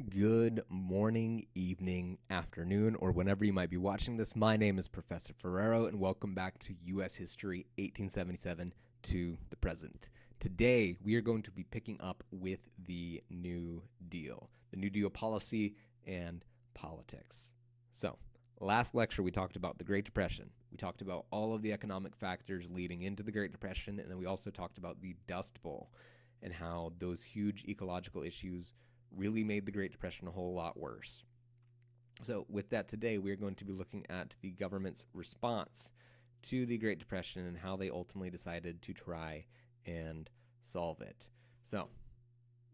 Good morning, evening, afternoon, or whenever you might be watching this. My name is Professor Ferrero, and welcome back to U.S. History 1877 to the present. Today, we are going to be picking up with the New Deal, the New Deal policy and politics. So, last lecture, we talked about the Great Depression. We talked about all of the economic factors leading into the Great Depression, and then we also talked about the Dust Bowl and how those huge ecological issues really made the Great Depression a whole lot worse. So, with that, today we're going to be looking at the government's response to the Great Depression and how they ultimately decided to try and solve it. So,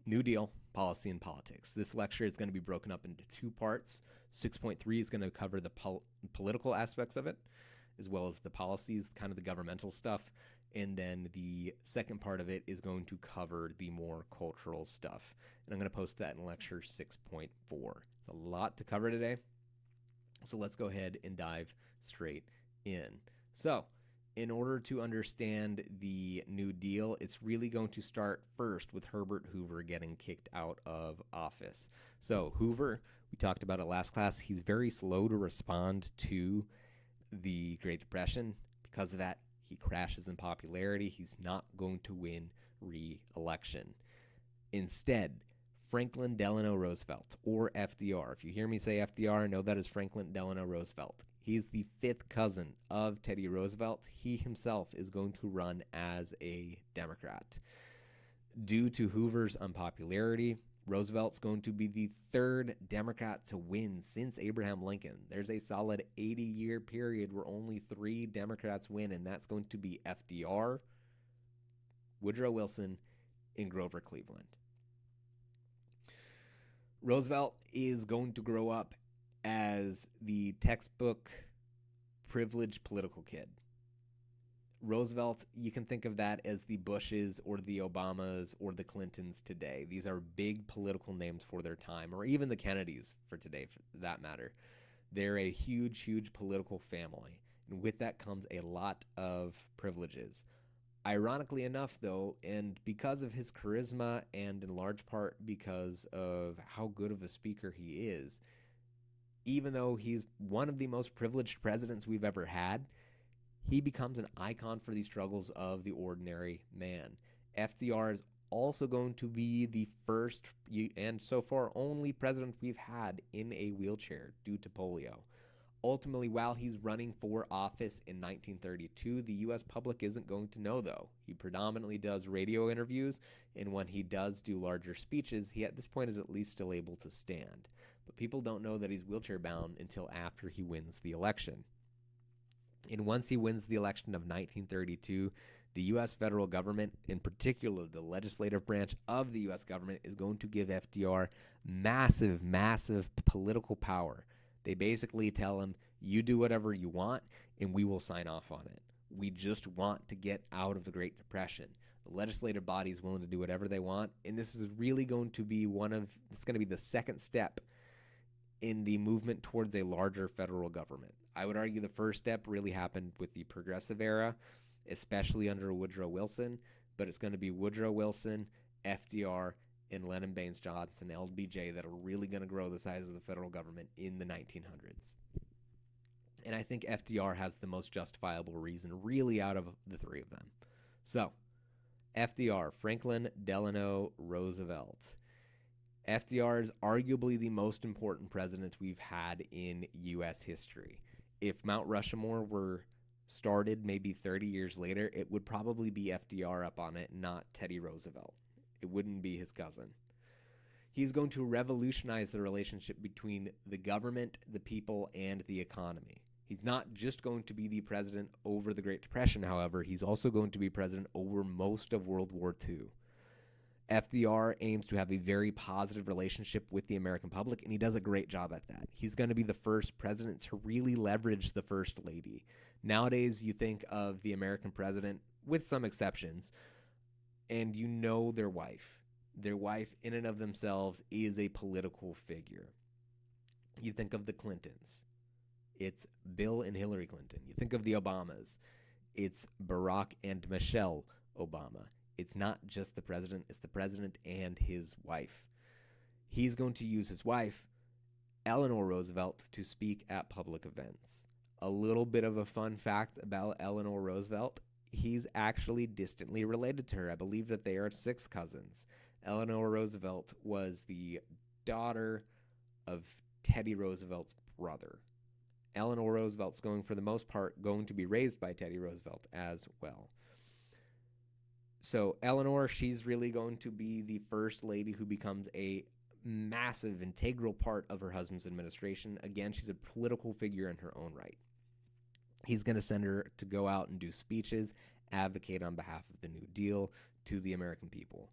New Deal, policy and politics. This lecture is going to be broken up into two parts. 6.3 is going to cover the political aspects of it, as well as the policies, kind of the governmental stuff. And then the second part of it is going to cover the more cultural stuff. And I'm going to post that in lecture 6.4. It's a lot to cover today. So let's go ahead and dive straight in. So, in order to understand the New Deal, it's really going to start first with Herbert Hoover getting kicked out of office. So, Hoover, we talked about it last class, he's very slow to respond to the Great Depression. Because of that, he crashes in popularity. He's not going to win re-election. Instead, Franklin Delano Roosevelt, or FDR. If you hear me say FDR, know that is Franklin Delano Roosevelt. He's the fifth cousin of Teddy Roosevelt. He himself is going to run as a Democrat. Due to Hoover's unpopularity, Roosevelt's going to be the third Democrat to win since Abraham Lincoln. There's a solid 80-year period where only 3 Democrats win, and that's going to be FDR, Woodrow Wilson, and Grover Cleveland. Roosevelt is going to grow up as the textbook privileged political kid. Roosevelt, you can think of that as the Bushes or the Obamas or the Clintons today. These are big political names for their time, or even the Kennedys for today, for that matter. They're a huge, huge political family, and with that comes a lot of privileges. Ironically enough, though, and because of his charisma and in large part because of how good of a speaker he is, even though he's one of the most privileged presidents we've ever had, he becomes an icon for the struggles of the ordinary man. FDR is also going to be the first and so far only president we've had in a wheelchair due to polio. Ultimately, while he's running for office in 1932, the U.S. public isn't going to know, though. He predominantly does radio interviews, and when he does do larger speeches, he at this point is at least still able to stand. But people don't know that he's wheelchair bound until after he wins the election. And once he wins the election of 1932, the U.S. federal government, in particular the legislative branch of the U.S. government, is going to give FDR massive, massive political power. They basically tell him, you do whatever you want, and we will sign off on it. We just want to get out of the Great Depression. The legislative body is willing to do whatever they want, and this is really going to be it's going to be the second step in the movement towards a larger federal government. I would argue the first step really happened with the Progressive era, especially under Woodrow Wilson, but it's going to be Woodrow Wilson, FDR, and Lyndon Baines Johnson, LBJ, that are really going to grow the size of the federal government in the 1900s. And I think FDR has the most justifiable reason, really, out of the three of them. So, FDR, Franklin Delano Roosevelt. FDR is arguably the most important president we've had in U.S. history. If Mount Rushmore were started maybe 30 years later, it would probably be FDR up on it, not Teddy Roosevelt. It wouldn't be his cousin. He's going to revolutionize the relationship between the government, the people, and the economy. He's not just going to be the president over the Great Depression, however, he's also going to be president over most of World War II. FDR aims to have a very positive relationship with the American public, and he does a great job at that. He's going to be the first president to really leverage the First Lady. Nowadays, you think of the American president, with some exceptions, and you know their wife. Their wife, in and of themselves, is a political figure. You think of the Clintons. It's Bill and Hillary Clinton. You think of the Obamas. It's Barack and Michelle Obama. It's not just the president, it's the president and his wife. He's going to use his wife, Eleanor Roosevelt, to speak at public events. A little bit of a fun fact about Eleanor Roosevelt: he's actually distantly related to her. I believe that they are sixth cousins. Eleanor Roosevelt was the daughter of Teddy Roosevelt's brother. Eleanor Roosevelt's for the most part, going to be raised by Teddy Roosevelt as well. So Eleanor, she's really going to be the first lady who becomes a massive, integral part of her husband's administration. Again, she's a political figure in her own right. He's going to send her to go out and do speeches, advocate on behalf of the New Deal to the American people.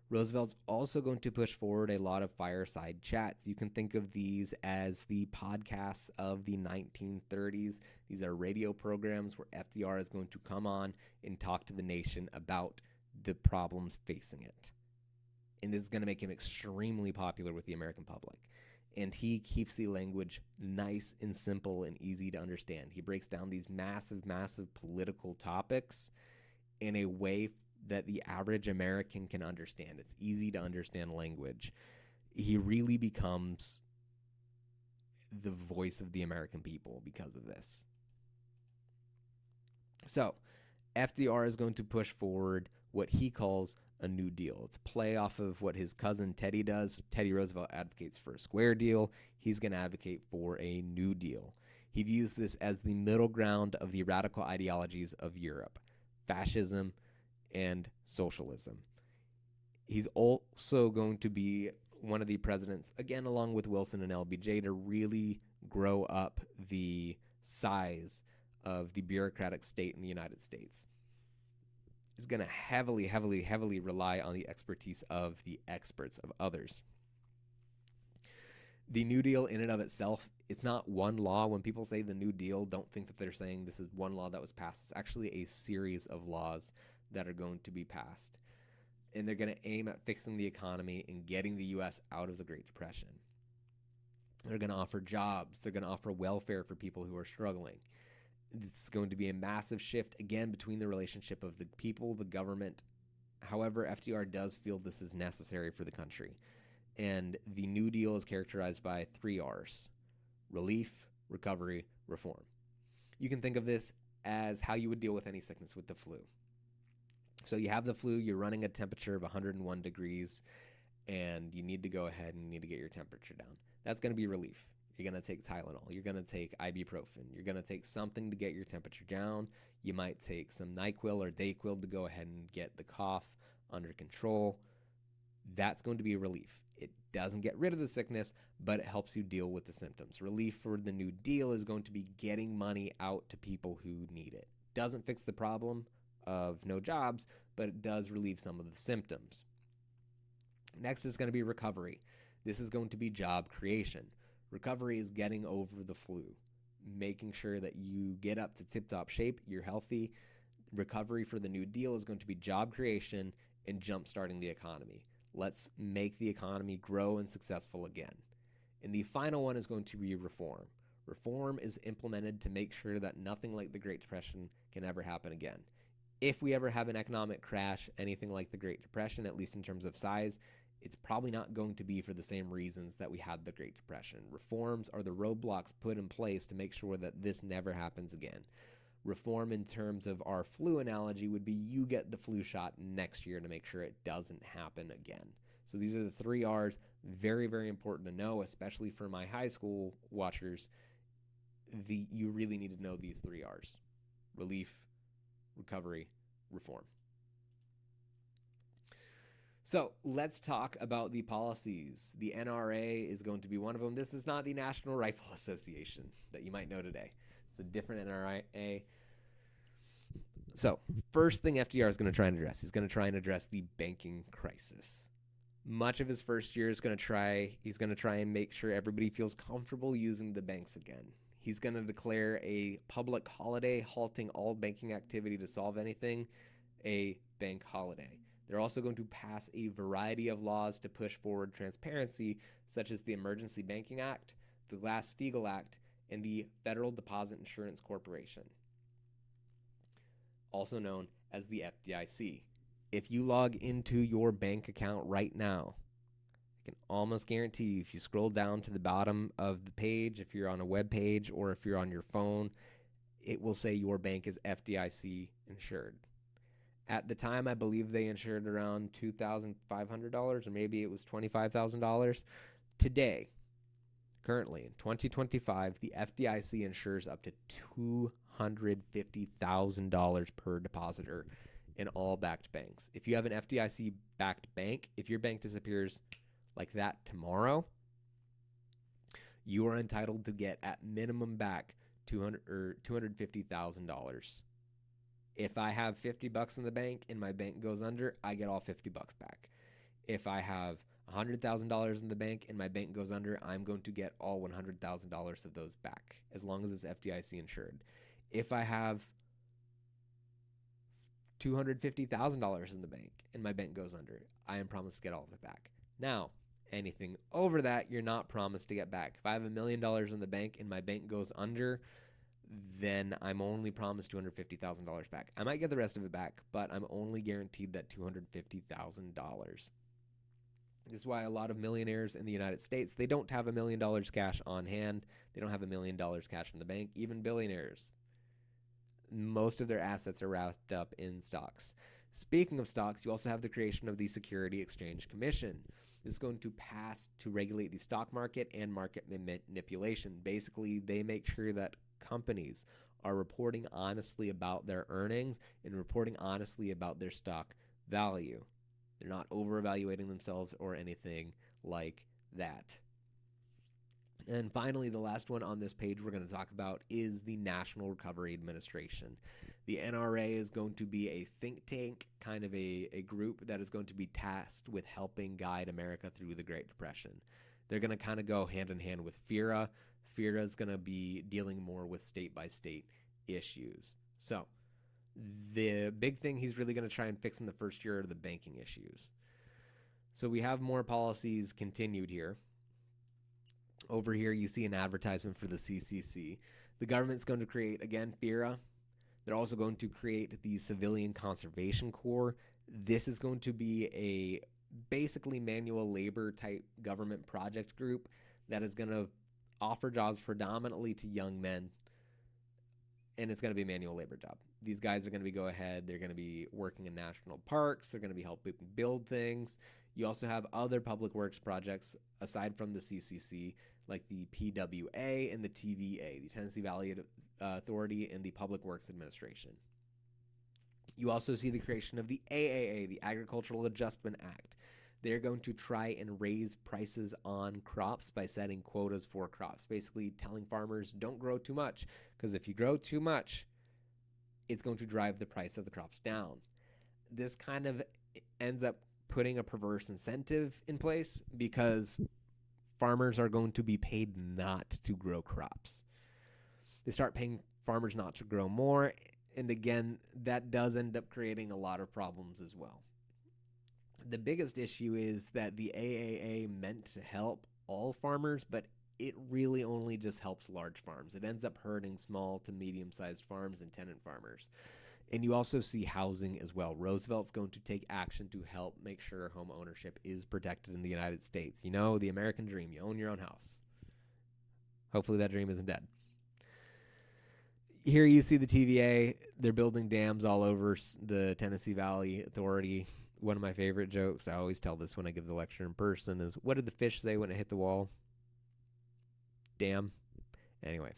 Roosevelt's also going to push forward a lot of fireside chats. You can think of these as the podcasts of the 1930s. These are radio programs where FDR is going to come on and talk to the nation about the problems facing it. And this is going to make him extremely popular with the American public. And he keeps the language nice and simple and easy to understand. He breaks down these massive, massive political topics in a way that the average American can understand. It's easy to understand language. He really becomes the voice of the American people because of this. So, FDR is going to push forward what he calls a New Deal. It's a play off of what his cousin Teddy does. Teddy Roosevelt advocates for a square deal. He's going to advocate for a New Deal. He views this as the middle ground of the radical ideologies of Europe: fascism and socialism. He's also going to be one of the presidents, again, along with Wilson and LBJ, to really grow up the size of the bureaucratic state in the United States. He's going to heavily, heavily, heavily rely on the expertise of the experts, of others. The New Deal in and of itself, it's not one law. When people say the New Deal, don't think that they're saying this is one law that was passed. It's actually a series of laws that are going to be passed. And they're going to aim at fixing the economy and getting the U.S. out of the Great Depression. They're going to offer jobs. They're going to offer welfare for people who are struggling. It's going to be a massive shift, again, between the relationship of the people, the government. However, FDR does feel this is necessary for the country. And the New Deal is characterized by 3 R's: relief, recovery, reform. You can think of this as how you would deal with any sickness, with the flu. So you have the flu, you're running a temperature of 101 degrees, and you need to go ahead and you need to get your temperature down. That's going to be relief. You're going to take Tylenol. You're going to take ibuprofen. You're going to take something to get your temperature down. You might take some NyQuil or Dayquil to go ahead and get the cough under control. That's going to be a relief. It doesn't get rid of the sickness, but it helps you deal with the symptoms. Relief for the New Deal is going to be getting money out to people who need it. Doesn't fix the problem of no jobs, but it does relieve some of the symptoms. Next is going to be recovery. This is going to be job creation. Recovery is getting over the flu, making sure that you get up to tip-top shape, you're healthy. Recovery for the New Deal is going to be job creation and jump-starting the economy. Let's make the economy grow and successful again. And the final one is going to be reform. Reform is implemented to make sure that nothing like the Great Depression can ever happen again. If we ever have an economic crash, anything like the Great Depression, at least in terms of size, it's probably not going to be for the same reasons that we had the Great Depression. Reforms are the roadblocks put in place to make sure that this never happens again. Reform in terms of our flu analogy would be you get the flu shot next year to make sure it doesn't happen again. So these are the 3 R's, very, very important to know, especially for my high school watchers. You really need to know these 3 R's: relief, recovery, reform. So let's talk about the policies. The NRA is going to be one of them. This is not the National Rifle Association that you might know today. It's a different NRA. So first thing FDR is going to try and address, he's going to try and address the banking crisis. Much of his first year is he's going to try and make sure everybody feels comfortable using the banks again. He's going to declare a public holiday, halting all banking activity to solve anything, a bank holiday. They're also going to pass a variety of laws to push forward transparency, such as the Emergency Banking Act, the Glass-Steagall Act, and the Federal Deposit Insurance Corporation, also known as the FDIC. If you log into your bank account right now, I can almost guarantee you, if you scroll down to the bottom of the page, if you're on a web page or if you're on your phone, it will say your bank is FDIC insured. At the time, I believe they insured around $2,500, or maybe it was $25,000. Today, currently in 2025, the FDIC insures up to $250,000 per depositor in all backed banks. If you have an FDIC backed bank, if your bank disappears like that tomorrow, you are entitled to get at minimum back $250,000. If I have $50 in the bank and my bank goes under, I get all $50 back. If I have $100,000 in the bank and my bank goes under, I'm going to get all $100,000 of those back, as long as it's FDIC insured. If I have $250,000 in the bank and my bank goes under, I am promised to get all of it back. Now, anything over that, you're not promised to get back. If I have $1 million in the bank and my bank goes under, then I'm only promised $250,000 back. I might get the rest of it back, but I'm only guaranteed that $250,000. This is why a lot of millionaires in the United States, they don't have $1 million cash on hand. They don't have $1 million cash in the bank. Even billionaires, most of their assets are wrapped up in stocks. Speaking of stocks, you also have the creation of the Security Exchange Commission. This is going to pass to regulate the stock market and market manipulation. Basically, they make sure that companies are reporting honestly about their earnings and reporting honestly about their stock value. They're not over-evaluating themselves or anything like that. And finally, the last one on this page we're going to talk about is the National Recovery Administration. The NRA is going to be a think tank, kind of a group that is going to be tasked with helping guide America through the Great Depression. They're going to kind of go hand in hand with FERA. FERA is going to be dealing more with state-by-state issues. So the big thing he's really going to try and fix in the first year are the banking issues. So we have more policies continued here. Over here, you see an advertisement for the CCC. The government's going to create, again, FERA. They're also going to create the Civilian Conservation Corps. This is going to be a basically manual labor type government project group that is going to offer jobs predominantly to young men, and it's going to be a manual labor job. These guys are going to they're going to be working in national parks. They're going to be helping build things. You also have other public works projects aside from the CCC, like the PWA and the TVA, the Tennessee Valley Authority and the Public Works Administration. You also see the creation of the AAA, the Agricultural Adjustment Act. They're going to try and raise prices on crops by setting quotas for crops, basically telling farmers don't grow too much, because if you grow too much, it's going to drive the price of the crops down. This kind of ends up putting a perverse incentive in place because farmers are going to be paid not to grow crops. They start paying farmers not to grow more, and again, that does end up creating a lot of problems as well. The biggest issue is that the AAA meant to help all farmers, but it really only just helps large farms. It ends up hurting small to medium-sized farms and tenant farmers. And you also see housing as well. Roosevelt's going to take action to help make sure home ownership is protected in the United States. You know, the American dream. You own your own house. Hopefully that dream isn't dead. Here you see the TVA. They're building dams all over the Tennessee Valley Authority. One of my favorite jokes, I always tell this when I give the lecture in person, is what did the fish say when it hit the wall? Damn. Anyway,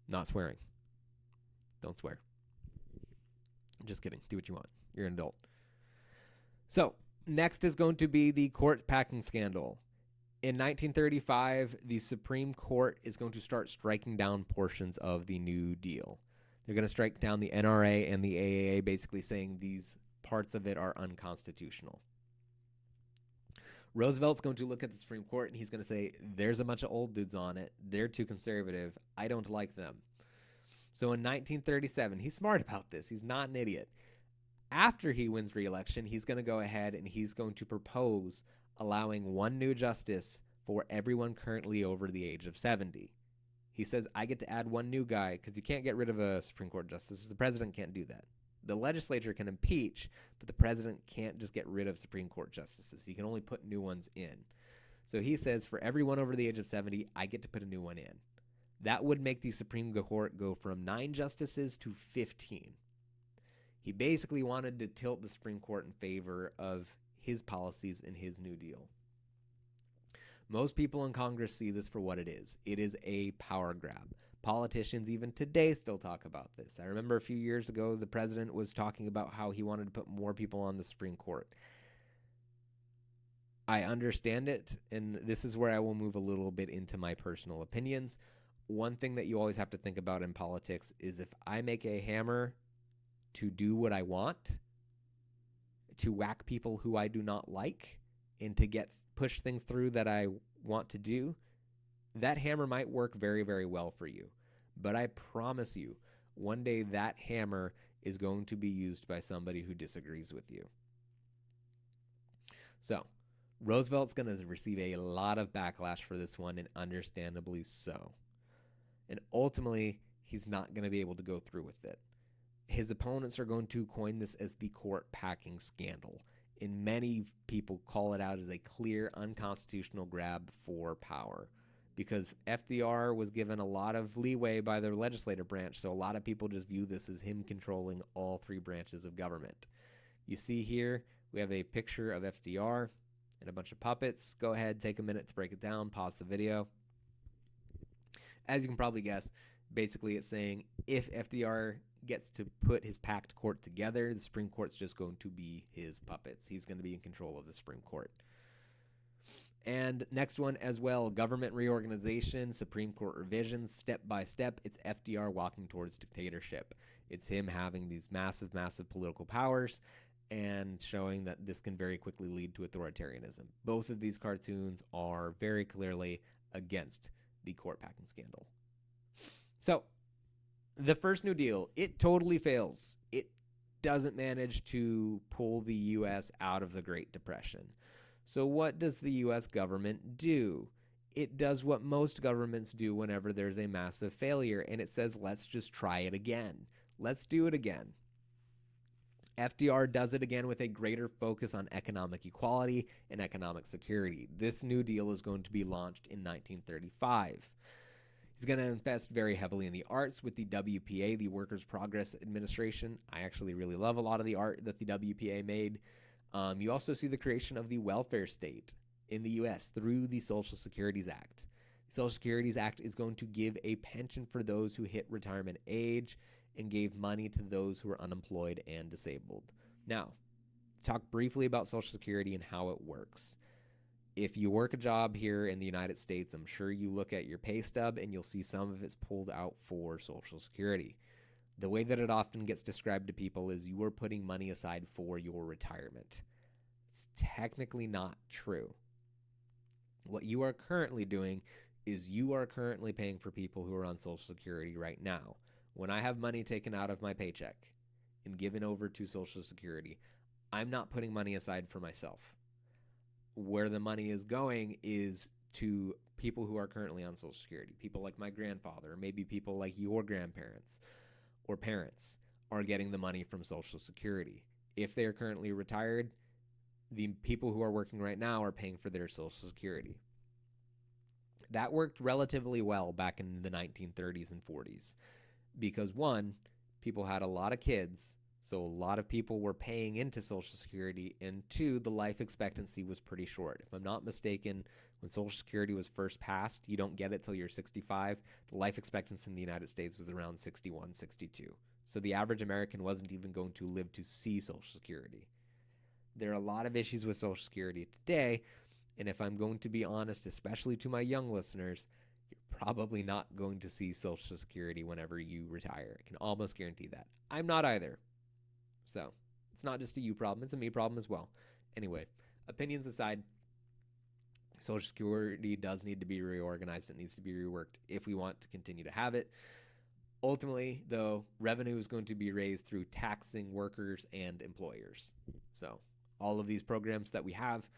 not swearing. Don't swear. Just kidding. Do what you want. You're an adult. So, next is going to be the court packing scandal. In 1935, the Supreme Court is going to start striking down portions of the New Deal. They're going to strike down the NRA and the AAA, basically saying these parts of it are unconstitutional. Roosevelt's going to look at the Supreme Court and he's going to say, there's a bunch of old dudes on it. They're too conservative. I don't like them. So in 1937, he's smart about this. He's not an idiot. After he wins re-election, he's going to go ahead and he's going to propose allowing one new justice for everyone currently over the age of 70. He says, I get to add one new guy because you can't get rid of a Supreme Court justice. The president can't do that. The legislature can impeach, but the president can't just get rid of Supreme Court justices. He can only put new ones in. So he says for everyone over the age of 70, I get to put a new one in. That would make the Supreme Court go from 9 justices to 15. He basically wanted to tilt the Supreme Court in favor of his policies in his New Deal. Most people in Congress see this for what it is. It is a power grab. Politicians even today still talk about this. I remember a few years ago, the president was talking about how he wanted to put more people on the Supreme Court. I understand it, and this is where I will move a little bit into my personal opinions. One thing that you always have to think about in politics is if I make a hammer to do what I want, to whack people who I do not like, and to push things through that I want to do, that hammer might work very, very well for you. But I promise you, one day that hammer is going to be used by somebody who disagrees with you. So, Roosevelt's going to receive a lot of backlash for this one, and understandably so. And ultimately, he's not going to be able to go through with it. His opponents are going to coin this as the court packing scandal, and many people call it out as a clear unconstitutional grab for power, because FDR was given a lot of leeway by the legislative branch, so a lot of people just view this as him controlling all 3 branches of government. You see here, we have a picture of FDR and a bunch of puppets. Go ahead, take a minute to break it down, pause the video. As you can probably guess, basically it's saying if FDR gets to put his packed court together, the Supreme Court's just going to be his puppets. He's going to be in control of the Supreme Court. And next one as well, government reorganization, Supreme Court revisions, step by step. It's FDR walking towards dictatorship. It's him having these massive, massive political powers and showing that this can very quickly lead to authoritarianism. Both of these cartoons are very clearly against the court packing scandal. So, the first New Deal, it totally fails. It doesn't manage to pull the U.S. out of the Great Depression. So what does the U.S. government do? It does what most governments do whenever there's a massive failure, and it says, let's just try it again. Let's do it again. FDR does it again with a greater focus on economic equality and economic security. This New Deal is going to be launched in 1935. He's going to invest very heavily in the arts with the WPA, the Workers' Progress Administration. I actually really love a lot of the art that the WPA made. You also see the creation of the welfare state in the U.S. through the Social Security Act. The Social Security Act is going to give a pension for those who hit retirement age and gave money to those who are unemployed and disabled. Now, talk briefly about Social Security and how it works. If you work a job here in the United States, I'm sure you look at your pay stub and you'll see some of it's pulled out for Social Security. The way that it often gets described to people is you are putting money aside for your retirement. It's technically not true. What you are currently doing is you are currently paying for people who are on Social Security right now. When I have money taken out of my paycheck and given over to Social Security, I'm not putting money aside for myself. Where the money is going is to people who are currently on Social Security. People like my grandfather, or maybe people like your grandparents or parents are getting the money from Social Security. If they are currently retired, the people who are working right now are paying for their Social Security. That worked relatively well back in the 1930s and 40s because, one, people had a lot of kids, so a lot of people were paying into Social Security, and two, the life expectancy was pretty short. If I'm not mistaken, when Social Security was first passed, you don't get it till you're 65. The life expectancy in the United States was around 61, 62. So the average American wasn't even going to live to see Social Security. There are a lot of issues with Social Security today, and if I'm going to be honest, especially to my young listeners, you're probably not going to see Social Security whenever you retire. I can almost guarantee that. I'm not either. So it's not just a you problem, it's a me problem as well. Anyway, opinions aside, Social Security does need to be reorganized. It needs to be reworked if we want to continue to have it. Ultimately, though, revenue is going to be raised through taxing workers and employers. So all of these programs that we have,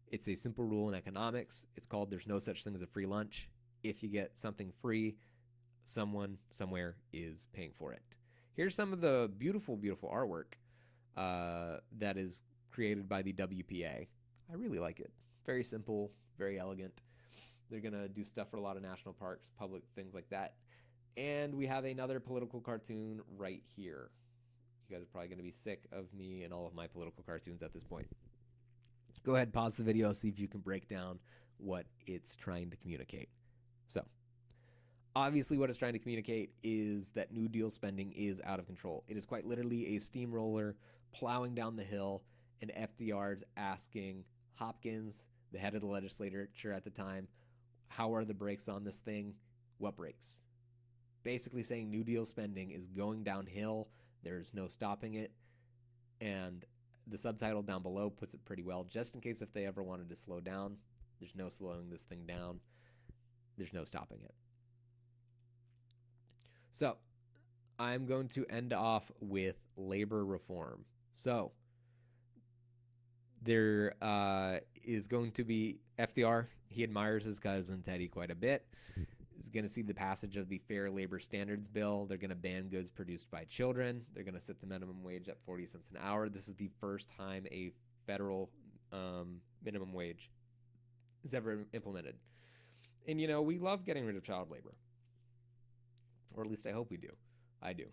it's a simple rule in economics. It's called there's no such thing as a free lunch. If you get something free, someone somewhere is paying for it. Here's some of the beautiful, beautiful artwork that is created by the WPA. I really like it. Very simple, very elegant. They're going to do stuff for a lot of national parks, public things like that. And we have another political cartoon right here. You guys are probably going to be sick of me and all of my political cartoons at this point. Go ahead, pause the video, see if you can break down what it's trying to communicate. So, obviously what it's trying to communicate is that New Deal spending is out of control. It is quite literally a steamroller plowing down the hill, and FDR's asking Hopkins, the head of the legislature at the time, how are the brakes on this thing? What brakes? Basically saying New Deal spending is going downhill. There's no stopping it. And the subtitle down below puts it pretty well. Just in case if they ever wanted to slow down, there's no slowing this thing down. There's no stopping it. So I'm going to end off with labor reform. So there is going to be FDR. He admires his cousin Teddy quite a bit. Is going to see the passage of the Fair Labor Standards Bill. They're going to ban goods produced by children. They're going to set the minimum wage at 40 cents an hour. This is the first time a federal minimum wage is ever implemented. And, you know, we love getting rid of child labor. Or at least I hope we do. I do.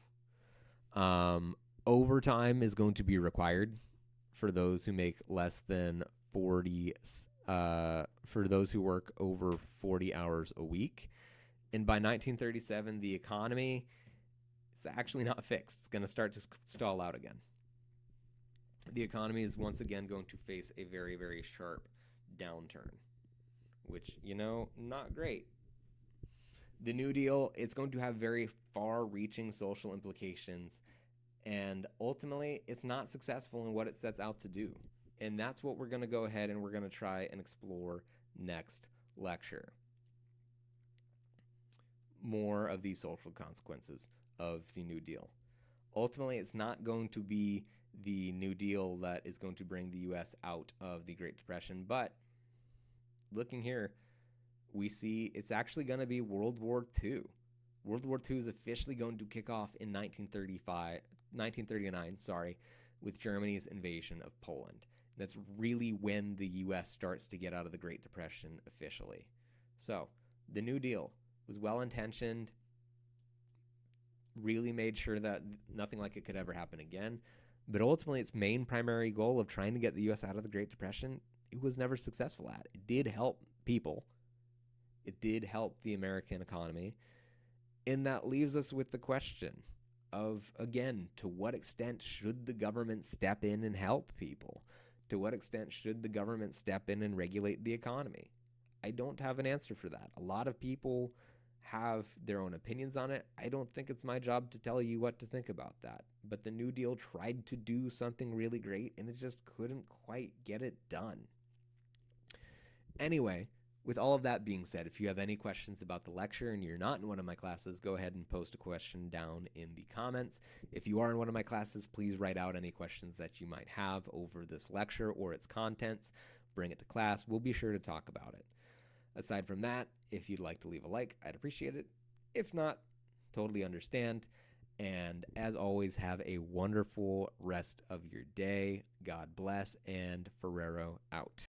Overtime is going to be required for those who make less than 40, for those who work over 40 hours a week. And by 1937, the economy is actually not fixed. It's going to start to stall out again. The economy is once again going to face a very, very sharp downturn, which, you know, not great. The New Deal, it's going to have very far-reaching social implications, and ultimately, it's not successful in what it sets out to do. And that's what we're going to go ahead and we're going to try and explore next lecture. More of these social consequences of the New Deal. Ultimately, it's not going to be the New Deal that is going to bring the U.S. out of the Great Depression, but looking here, we see it's actually going to be World War II. World War II is officially going to kick off in 1939, with Germany's invasion of Poland. That's really when the U.S. starts to get out of the Great Depression officially. So, the New Deal was well-intentioned, really made sure that nothing like it could ever happen again. But ultimately, its main primary goal of trying to get the U.S. out of the Great Depression, it was never successful at. It did help people. It did help the American economy. And that leaves us with the question of, again, to what extent should the government step in and help people? To what extent should the government step in and regulate the economy? I don't have an answer for that. A lot of people have their own opinions on it. I don't think it's my job to tell you what to think about that. But the New Deal tried to do something really great, and it just couldn't quite get it done. Anyway, with all of that being said, if you have any questions about the lecture and you're not in one of my classes, go ahead and post a question down in the comments. If you are in one of my classes, please write out any questions that you might have over this lecture or its contents. Bring it to class. We'll be sure to talk about it. Aside from that, if you'd like to leave a like, I'd appreciate it. If not, totally understand. And as always, have a wonderful rest of your day. God bless, and Ferrero out.